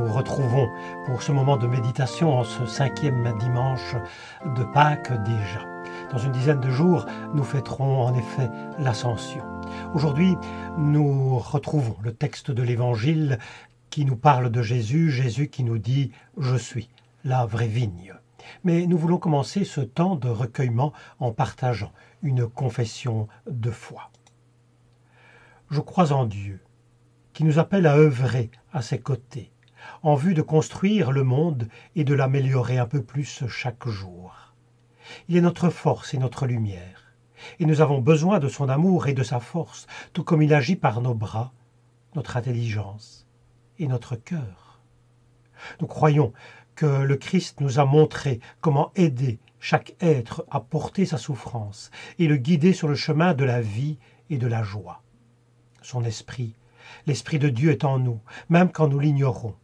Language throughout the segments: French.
nous retrouvons pour ce moment de méditation en ce 5e dimanche de Pâques déjà. Dans une dizaine de jours, nous fêterons en effet l'Ascension. Aujourd'hui, nous retrouvons le texte de l'Évangile qui nous parle de Jésus, Jésus qui nous dit « Je suis la vraie vigne ». Mais nous voulons commencer ce temps de recueillement en partageant une confession de foi. Je crois en Dieu, qui nous appelle à œuvrer à ses côtés, en vue de construire le monde et de l'améliorer un peu plus chaque jour. Il est notre force et notre lumière, et nous avons besoin de son amour et de sa force, tout comme il agit par nos bras, notre intelligence et notre cœur. Nous croyons que le Christ nous a montré comment aider chaque être à porter sa souffrance et le guider sur le chemin de la vie et de la joie. Son esprit, l'Esprit de Dieu est en nous, même quand nous l'ignorons.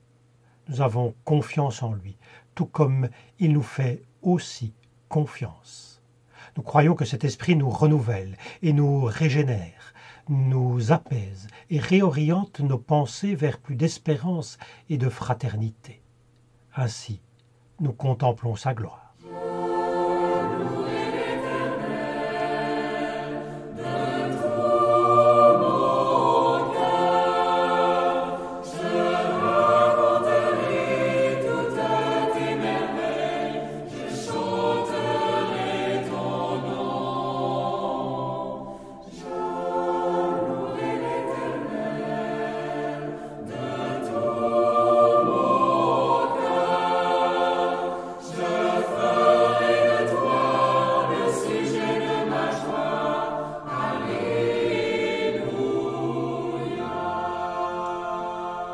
Nous avons confiance en lui, tout comme il nous fait aussi confiance. Nous croyons que cet esprit nous renouvelle et nous régénère, nous apaise et réoriente nos pensées vers plus d'espérance et de fraternité. Ainsi, nous contemplons sa gloire.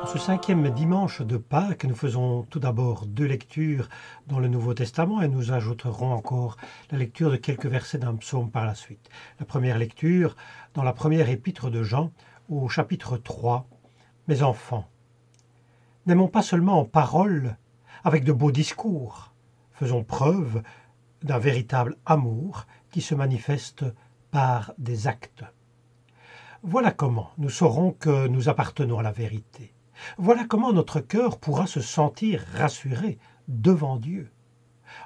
Ce 5e dimanche de Pâques, nous faisons tout d'abord 2 lectures dans le Nouveau Testament et nous ajouterons encore la lecture de quelques versets d'un psaume par la suite. La première lecture dans la première épître de Jean au chapitre 3. « Mes enfants, n'aimons pas seulement en parole avec de beaux discours, faisons preuve d'un véritable amour qui se manifeste par des actes. Voilà comment nous saurons que nous appartenons à la vérité. Voilà comment notre cœur pourra se sentir rassuré devant Dieu.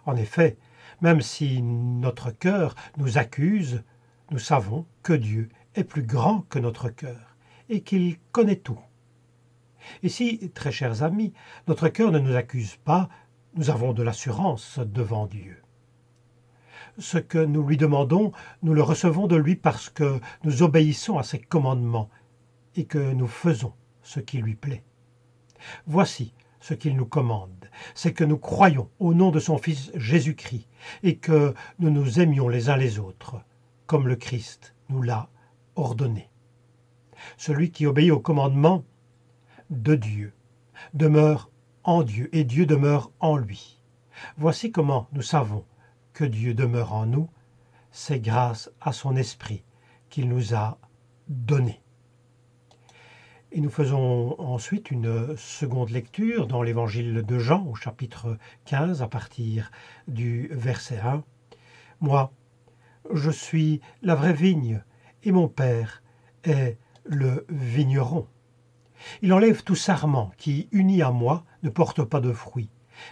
En effet, même si notre cœur nous accuse, nous savons que Dieu est plus grand que notre cœur et qu'il connaît tout. Et si, très chers amis, notre cœur ne nous accuse pas, nous avons de l'assurance devant Dieu. Ce que nous lui demandons, nous le recevons de lui parce que nous obéissons à ses commandements et que nous faisons ce qui lui plaît. Voici ce qu'il nous commande, c'est que nous croyons au nom de son Fils Jésus-Christ et que nous nous aimions les uns les autres, comme le Christ nous l'a ordonné. Celui qui obéit au commandement de Dieu demeure en Dieu et Dieu demeure en lui. Voici comment nous savons que Dieu demeure en nous, c'est grâce à son Esprit qu'il nous a donné. Et nous faisons ensuite une seconde lecture dans l'Évangile de Jean, au chapitre 15, à partir du verset 1. « Moi, je suis la vraie vigne, et mon Père est le vigneron. Il enlève tout sarment qui, uni à moi, ne porte pas de fruit.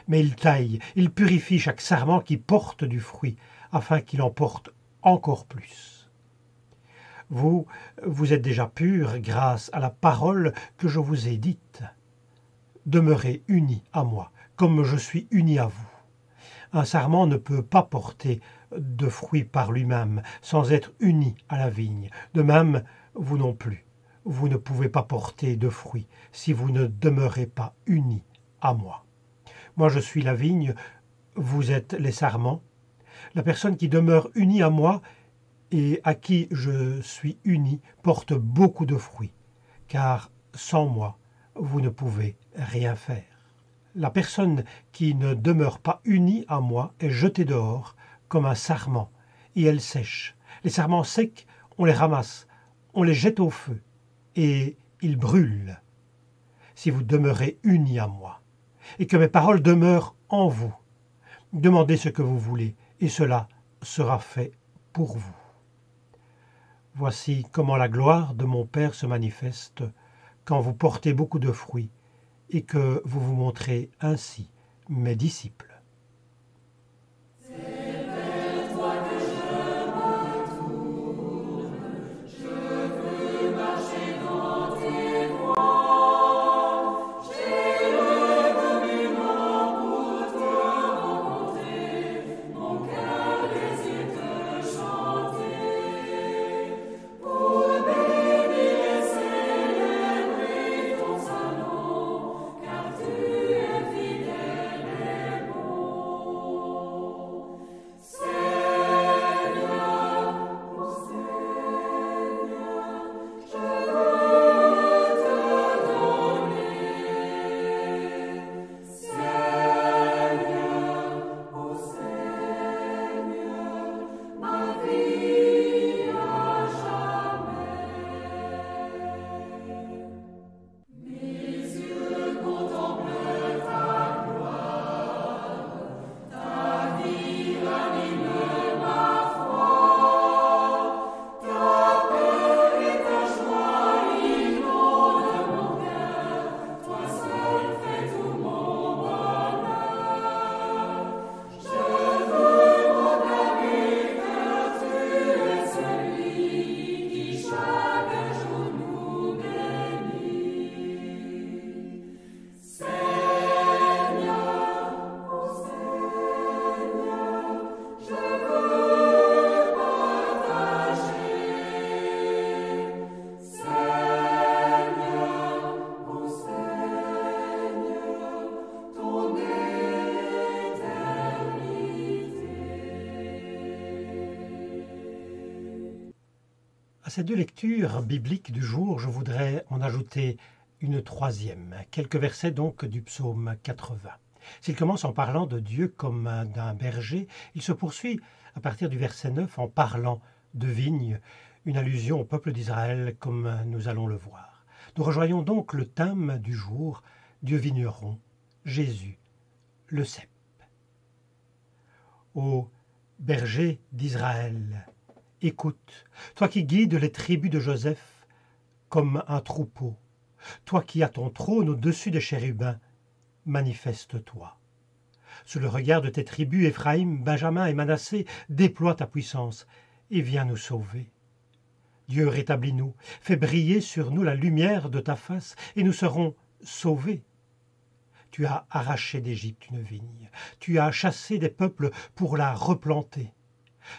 Mais il taille, il purifie chaque sarment qui porte du fruit, afin qu'il en porte encore plus. Vous êtes déjà purs grâce à la parole que je vous ai dite. Demeurez unis à moi, comme je suis uni à vous. Un sarment ne peut pas porter de fruits par lui-même sans être uni à la vigne. De même, vous non plus. Vous ne pouvez pas porter de fruits si vous ne demeurez pas unis à moi. Moi, je suis la vigne, vous êtes les sarments. La personne qui demeure unie à moi et à qui je suis uni porte beaucoup de fruits, car sans moi, vous ne pouvez rien faire. La personne qui ne demeure pas unie à moi est jetée dehors comme un sarment, et elle sèche. Les sarments secs, on les ramasse, on les jette au feu, et ils brûlent. Si vous demeurez unis à moi, et que mes paroles demeurent en vous, demandez ce que vous voulez, et cela sera fait pour vous. Voici comment la gloire de mon Père se manifeste quand vous portez beaucoup de fruits et que vous vous montrez ainsi mes disciples. À ces deux lectures bibliques du jour, je voudrais en ajouter une troisième, quelques versets donc du psaume 80. S'il commence en parlant de Dieu comme d'un berger, il se poursuit à partir du verset 9 en parlant de vigne, une allusion au peuple d'Israël comme nous allons le voir. Nous rejoignons donc le thème du jour, Dieu vigneron, Jésus, le cep. Ô berger d'Israël, écoute, toi qui guides les tribus de Joseph comme un troupeau, toi qui as ton trône au-dessus des chérubins, manifeste-toi. Sous le regard de tes tribus, Éphraïm, Benjamin et Manassé, déploie ta puissance et viens nous sauver. Dieu, rétablis-nous, fais briller sur nous la lumière de ta face et nous serons sauvés. Tu as arraché d'Égypte une vigne, tu as chassé des peuples pour la replanter.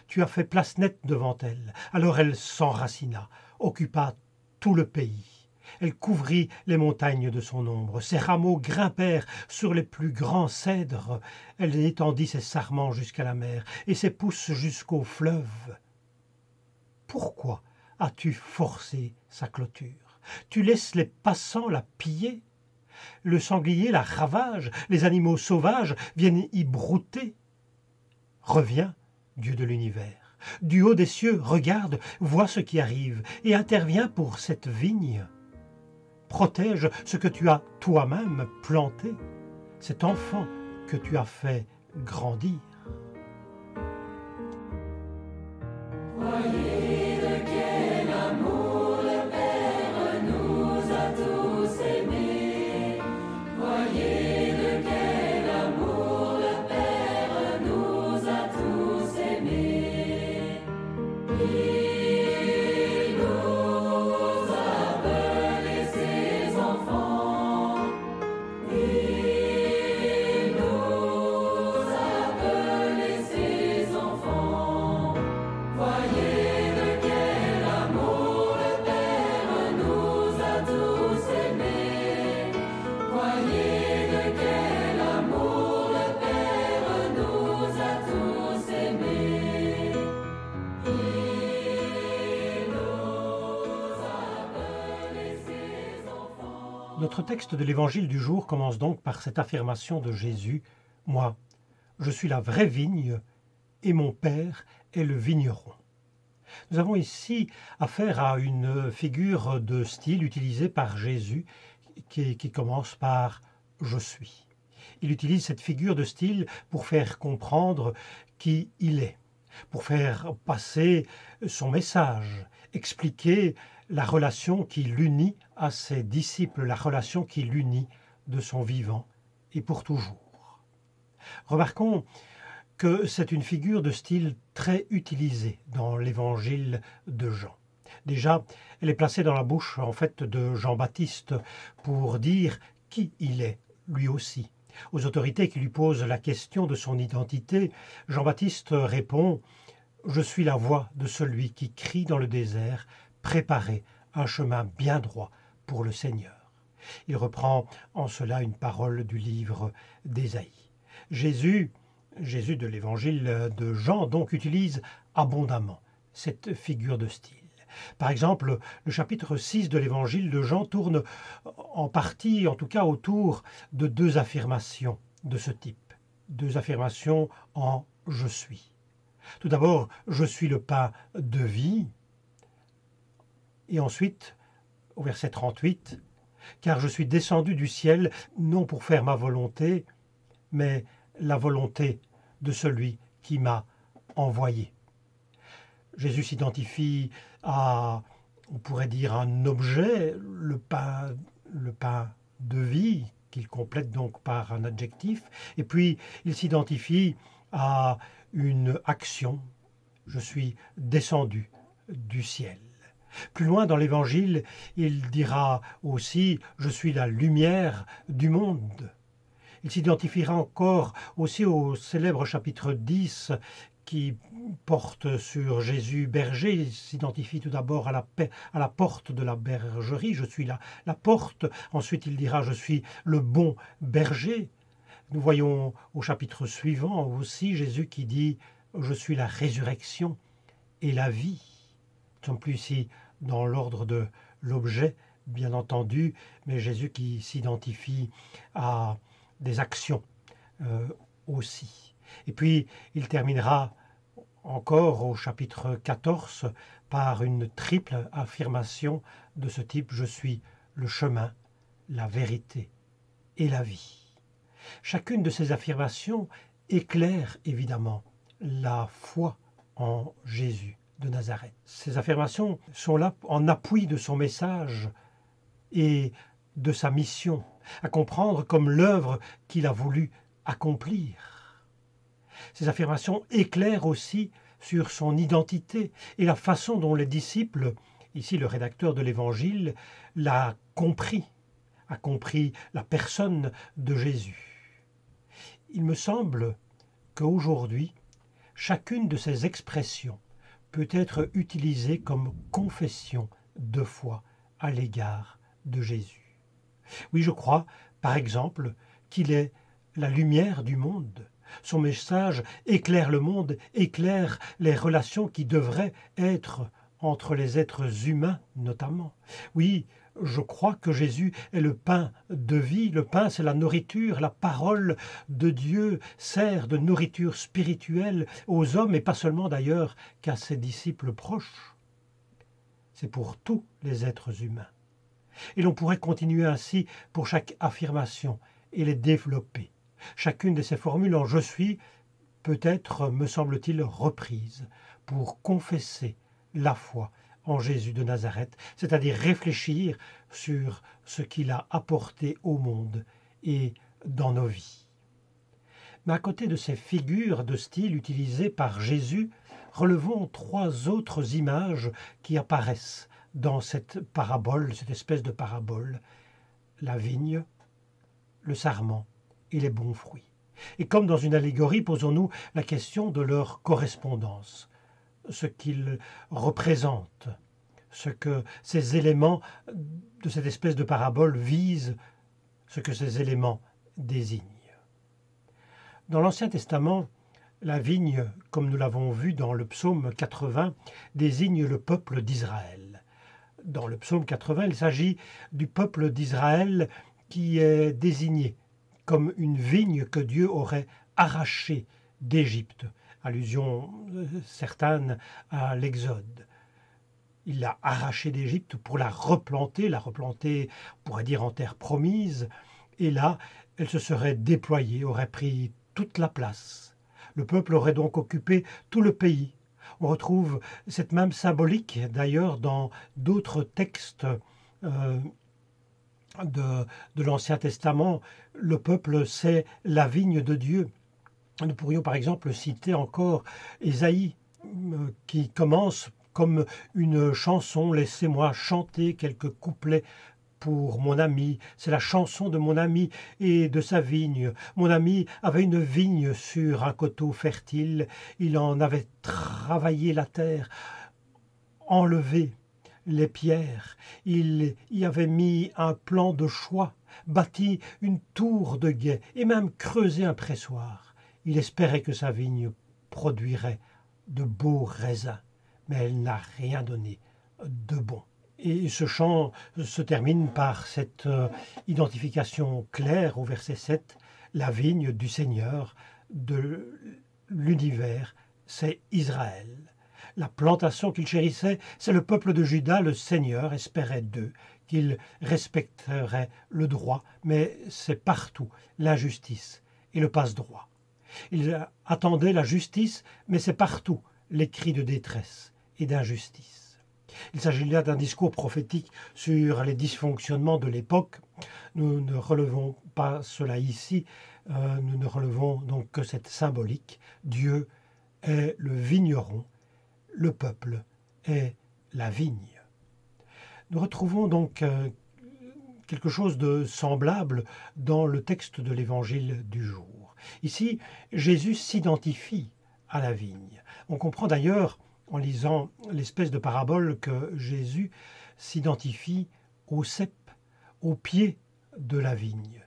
Tu as fait place nette devant elle, alors elle s'enracina, occupa tout le pays. Elle couvrit les montagnes de son ombre, ses rameaux grimpèrent sur les plus grands cèdres, elle étendit ses sarments jusqu'à la mer et ses pousses jusqu'au fleuve. Pourquoi as-tu forcé sa clôture? Tu laisses les passants la piller? Le sanglier la ravage, les animaux sauvages viennent y brouter. Reviens, Dieu de l'univers, du haut des cieux, regarde, vois ce qui arrive, et interviens pour cette vigne. Protège ce que tu as toi-même planté, cet enfant que tu as fait grandir. Voyez de quel amour le Père nous a tous aimés. Voyez de quel amour le Père nous a tous aimés. Il nous a appelés ses enfants. Il nous a appelés ses enfants. Voyez de quel amour le Père nous a tous aimés. Voyez de quel amour le Père nous a tous aimés. Il nous a appelés ses enfants. Notre texte de l'évangile du jour commence donc par cette affirmation de Jésus, « Moi, je suis la vraie vigne et mon Père est le vigneron ». Nous avons ici affaire à une figure de style utilisée par Jésus qui commence par « je suis ». Il utilise cette figure de style pour faire comprendre qui il est, pour faire passer son message, expliquer la relation qui l'unit à ses disciples, la relation qui l'unit de son vivant et pour toujours. Remarquons que c'est une figure de style très utilisée dans l'évangile de Jean. Déjà, elle est placée dans la bouche en fait de Jean-Baptiste pour dire qui il est, lui aussi. Aux autorités qui lui posent la question de son identité, Jean-Baptiste répond « Je suis la voix de celui qui crie dans le désert, préparez un chemin bien droit pour le Seigneur. » Il reprend en cela une parole du livre d'Ésaïe. Jésus de l'évangile de Jean donc utilise abondamment cette figure de style. Par exemple, le chapitre 6 de l'évangile de Jean tourne en partie, en tout cas autour de deux affirmations de ce type. Deux affirmations en « je suis ». Tout d'abord, « je suis le pain de vie ». Et ensuite, au verset 38, « car je suis descendu du ciel, non pour faire ma volonté, mais la volonté de celui qui m'a envoyé. » Jésus s'identifie à, on pourrait dire, un objet, le pain de vie, qu'il complète donc par un adjectif, et puis il s'identifie à une action. Je suis descendu du ciel. Plus loin dans l'Évangile, il dira aussi « Je suis la lumière du monde ». Il s'identifiera encore aussi au célèbre chapitre 10 qui porte sur Jésus berger. Il s'identifie tout d'abord à la porte de la bergerie. Je suis la porte. Ensuite, il dira « Je suis le bon berger ». Nous voyons au chapitre suivant aussi Jésus qui dit « Je suis la résurrection et la vie ». Nous ne sommes plus ici dans l'ordre de l'objet, bien entendu, mais Jésus qui s'identifie à des actions aussi. Et puis, il terminera encore au chapitre 14 par une triple affirmation de ce type « Je suis le chemin, la vérité et la vie ». Chacune de ces affirmations éclaire évidemment la foi en Jésus de Nazareth. Ces affirmations sont là en appui de son message et de sa mission, à comprendre comme l'œuvre qu'il a voulu accomplir. Ces affirmations éclairent aussi sur son identité et la façon dont les disciples, ici le rédacteur de l'Évangile, a compris la personne de Jésus. Il me semble qu'aujourd'hui, chacune de ces expressions peut être utilisée comme confession de foi à l'égard de Jésus. Oui, je crois, par exemple, qu'il est la lumière du monde. Son message éclaire le monde, éclaire les relations qui devraient être entre les êtres humains notamment. Oui, je crois que Jésus est le pain de vie. Le pain, c'est la nourriture. La parole de Dieu sert de nourriture spirituelle aux hommes, et pas seulement d'ailleurs qu'à ses disciples proches. C'est pour tous les êtres humains. Et l'on pourrait continuer ainsi pour chaque affirmation et les développer. Chacune de ces formules en « je suis » peut être, me semble-t-il, reprise pour confesser la foi en Jésus de Nazareth, c'est-à-dire réfléchir sur ce qu'il a apporté au monde et dans nos vies. Mais à côté de ces figures de style utilisées par Jésus, relevons trois autres images qui apparaissent dans cette parabole, cette espèce de parabole, la vigne, le sarment et les bons fruits. Et comme dans une allégorie, posons-nous la question de leur correspondance, ce qu'ils représentent, ce que ces éléments de cette espèce de parabole visent, ce que ces éléments désignent. Dans l'Ancien Testament, la vigne, comme nous l'avons vu dans le psaume 80, désigne le peuple d'Israël. Dans le psaume 80, il s'agit du peuple d'Israël qui est désigné comme une vigne que Dieu aurait arrachée d'Égypte, allusion certaine à l'Exode. Il l'a arrachée d'Égypte pour la replanter, on pourrait dire en terre promise, et là, elle se serait déployée, aurait pris toute la place. Le peuple aurait donc occupé tout le pays. On retrouve cette même symbolique d'ailleurs dans d'autres textes de l'Ancien Testament, le peuple, c'est la vigne de Dieu. Nous pourrions par exemple citer encore Ésaïe, qui commence comme une chanson. Laissez-moi chanter quelques couplets pour mon ami. C'est la chanson de mon ami et de sa vigne. Mon ami avait une vigne sur un coteau fertile. Il en avait travaillé la terre, enlevé les pierres. Il y avait mis un plan de choix, bâti une tour de guet et même creusé un pressoir. Il espérait que sa vigne produirait de beaux raisins, mais elle n'a rien donné de bon. Et ce chant se termine par cette identification claire au verset 7, la vigne du Seigneur de l'univers, c'est Israël. La plantation qu'il chérissait, c'est le peuple de Juda. Le Seigneur espérait d'eux qu'ils respecteraient le droit, mais c'est partout l'injustice et le passe-droit. Il attendait la justice, mais c'est partout les cris de détresse et d'injustice. Il s'agit là d'un discours prophétique sur les dysfonctionnements de l'époque. Nous ne relevons pas cela ici, nous ne relevons donc que cette symbolique. Dieu est le vigneron, le peuple est la vigne. Nous retrouvons donc quelque chose de semblable dans le texte de l'évangile du jour. Ici, Jésus s'identifie à la vigne. On comprend d'ailleurs, en lisant l'espèce de parabole, que Jésus s'identifie au cep, au pied de la vigne.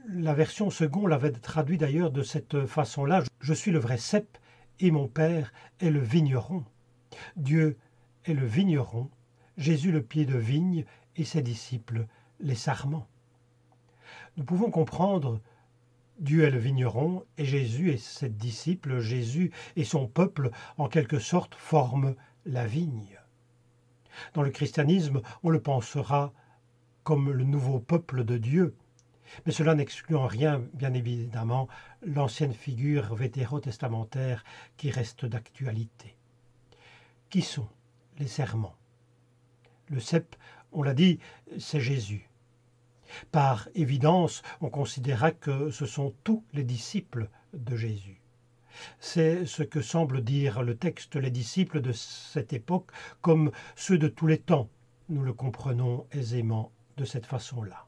La version seconde l'avait traduit d'ailleurs de cette façon-là. Je suis le vrai cep et mon Père est le vigneron. Dieu est le vigneron, Jésus le pied de vigne et ses disciples les sarments. Nous pouvons comprendre Dieu est le vigneron et Jésus et ses disciples, Jésus et son peuple, en quelque sorte, forment la vigne. Dans le christianisme, on le pensera comme le nouveau peuple de Dieu, mais cela n'exclut en rien, bien évidemment, l'ancienne figure vétérotestamentaire qui reste d'actualité. Qui sont les serments? Le cep, on l'a dit, c'est Jésus. Par évidence, on considéra que ce sont tous les disciples de Jésus. C'est ce que semble dire le texte, les disciples de cette époque, comme ceux de tous les temps. Nous le comprenons aisément de cette façon-là.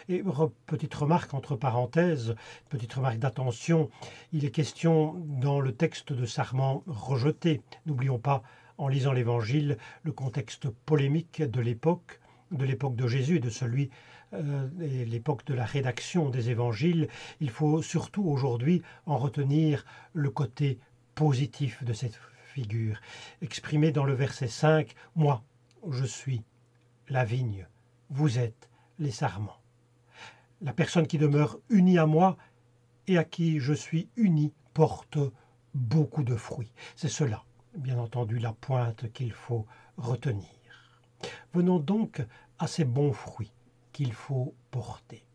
Et petite remarque entre parenthèses, petite remarque d'attention, il est question dans le texte de sarments rejetés. N'oublions pas, en lisant l'Évangile, le contexte polémique de l'époque de Jésus et de et l'époque de la rédaction des évangiles. Il faut surtout aujourd'hui en retenir le côté positif de cette figure, exprimé dans le verset 5, « Moi, je suis la vigne, vous êtes les sarments. » La personne qui demeure unie à moi et à qui je suis uni porte beaucoup de fruits. C'est cela, bien entendu, la pointe qu'il faut retenir. Venons donc à ces bons fruits qu'il faut porter.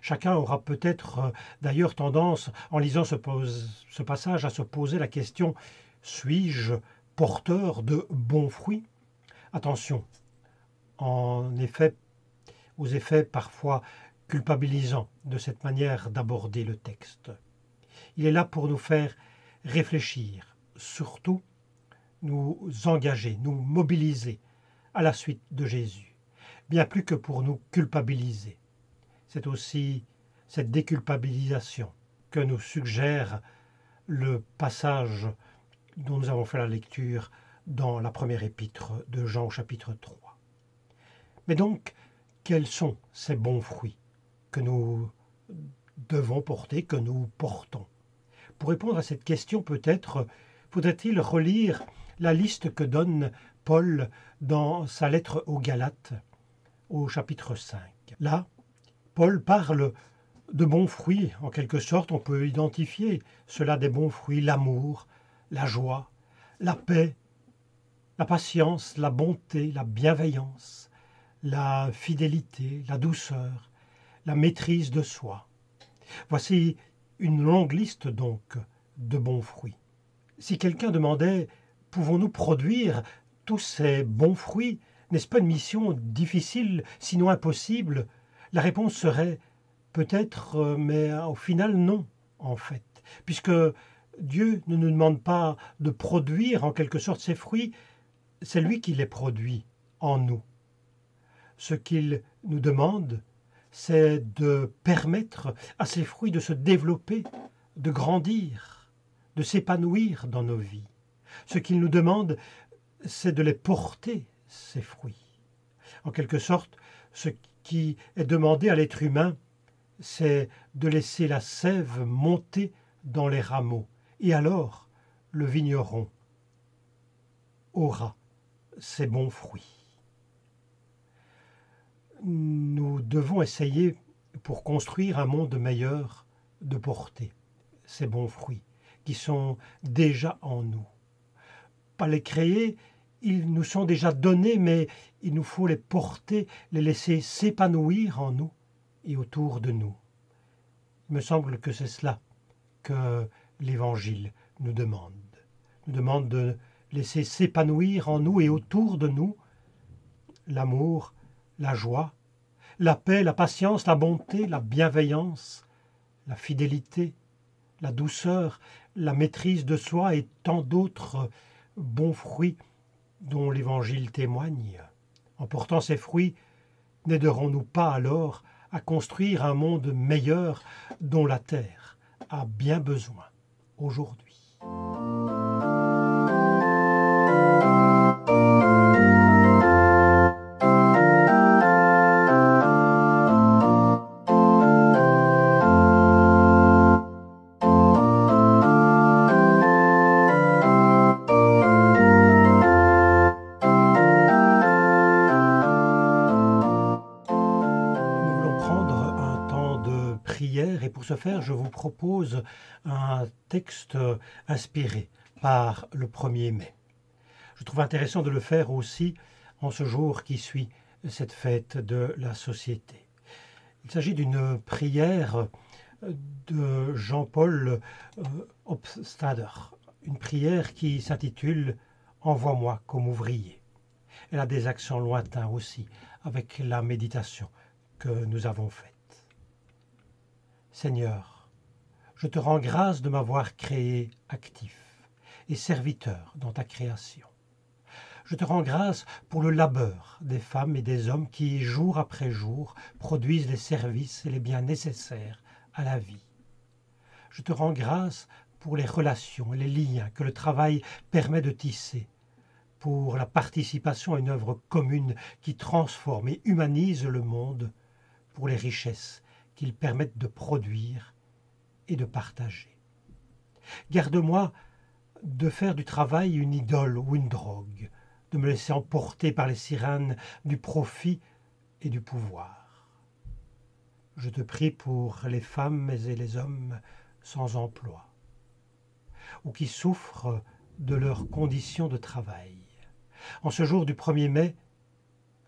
Chacun aura peut-être d'ailleurs tendance, en lisant ce passage, à se poser la question « Suis-je porteur de bons fruits ?» Attention, en effet, aux effets parfois culpabilisants de cette manière d'aborder le texte. Il est là pour nous faire réfléchir, surtout nous engager, nous mobiliser à la suite de Jésus, bien plus que pour nous culpabiliser. C'est aussi cette déculpabilisation que nous suggère le passage dont nous avons fait la lecture dans la première épître de Jean au chapitre 3. Mais donc, quels sont ces bons fruits que nous devons porter, que nous portons? Pour répondre à cette question, peut-être faudrait-il relire la liste que donne Paul dans sa lettre aux Galates, au chapitre 5. Là, Paul parle de bons fruits, en quelque sorte, on peut identifier cela des bons fruits, l'amour, la joie, la paix, la patience, la bonté, la bienveillance, la fidélité, la douceur, la maîtrise de soi. Voici une longue liste donc de bons fruits. Si quelqu'un demandait « Pouvons-nous produire tous ces bons fruits ?» N'est-ce pas une mission difficile, sinon impossible? La réponse serait peut-être, mais au final non, en fait. Puisque Dieu ne nous demande pas de produire en quelque sorte ses fruits, c'est lui qui les produit en nous. Ce qu'il nous demande, c'est de permettre à ces fruits de se développer, de grandir, de s'épanouir dans nos vies. Ce qu'il nous demande, c'est de les porter, ces fruits. En quelque sorte, ce qui est demandé à l'être humain, c'est de laisser la sève monter dans les rameaux. Et alors, le vigneron aura ses bons fruits. Nous devons essayer, pour construire un monde meilleur, de porter ces bons fruits qui sont déjà en nous. Pas les créer, ils nous sont déjà donnés, mais il nous faut les porter, les laisser s'épanouir en nous et autour de nous. Il me semble que c'est cela que l'Évangile nous demande. Nous demande de laisser s'épanouir en nous et autour de nous l'amour, la joie, la paix, la patience, la bonté, la bienveillance, la fidélité, la douceur, la maîtrise de soi et tant d'autres bons fruits dont l'Évangile témoigne. En portant ces fruits, n'aiderons-nous pas alors à construire un monde meilleur dont la terre a bien besoin aujourd'hui? Et pour ce faire, je vous propose un texte inspiré par le 1er mai. Je trouve intéressant de le faire aussi en ce jour qui suit cette fête de la société. Il s'agit d'une prière de Jean-Paul Hofstadter, une prière qui s'intitule « Envoie-moi comme ouvrier ». Elle a des accents lointains aussi avec la méditation que nous avons faite. Seigneur, je te rends grâce de m'avoir créé actif et serviteur dans ta création. Je te rends grâce pour le labeur des femmes et des hommes qui, jour après jour, produisent les services et les biens nécessaires à la vie. Je te rends grâce pour les relations et les liens que le travail permet de tisser, pour la participation à une œuvre commune qui transforme et humanise le monde, pour les richesses qu'ils permettent de produire et de partager. Garde-moi de faire du travail une idole ou une drogue, de me laisser emporter par les sirènes du profit et du pouvoir. Je te prie pour les femmes et les hommes sans emploi, ou qui souffrent de leurs conditions de travail. En ce jour du 1er mai,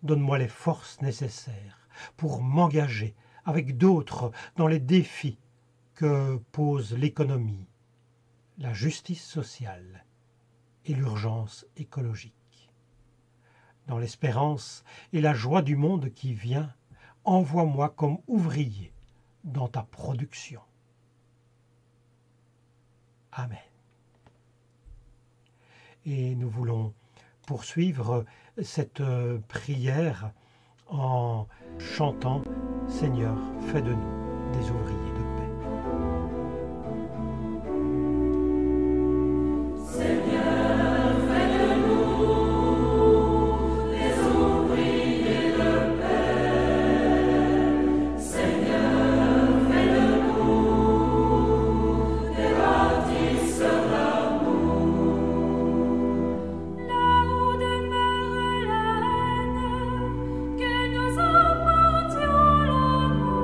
donne-moi les forces nécessaires pour m'engager avec d'autres dans les défis que posent l'économie, la justice sociale et l'urgence écologique. Dans l'espérance et la joie du monde qui vient, envoie-moi comme ouvrier dans ta production. Amen. Et nous voulons poursuivre cette prière en chantant « Seigneur, fais de nous des ouvriers de paix ». Que nous apportions l'amour.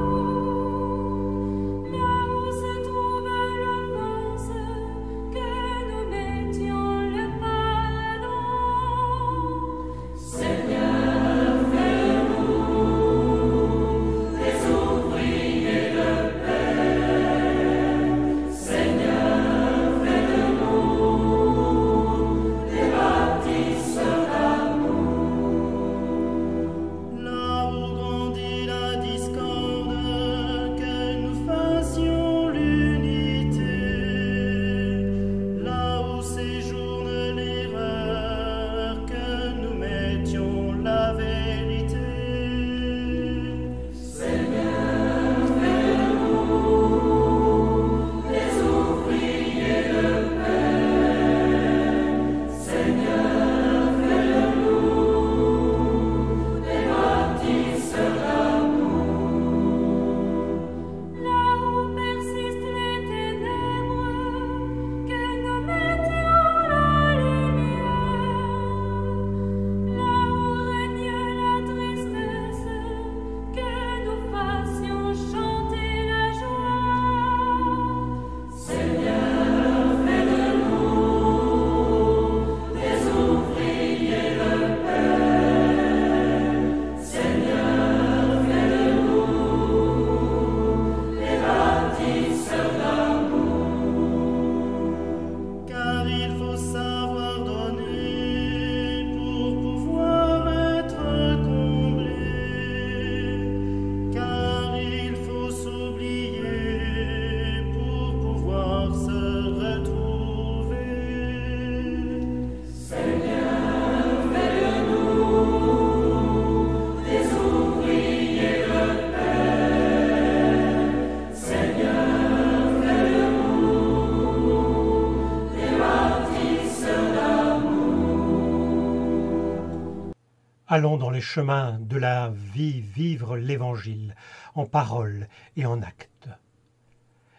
Allons dans les chemins de la vie vivre l'Évangile, en parole et en acte.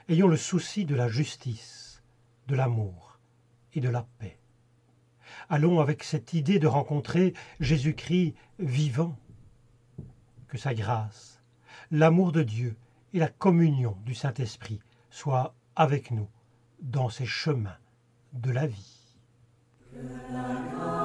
Ayons le souci de la justice, de l'amour et de la paix. Allons avec cette idée de rencontrer Jésus-Christ vivant. Que sa grâce, l'amour de Dieu et la communion du Saint-Esprit soient avec nous dans ces chemins de la vie. Que la grâce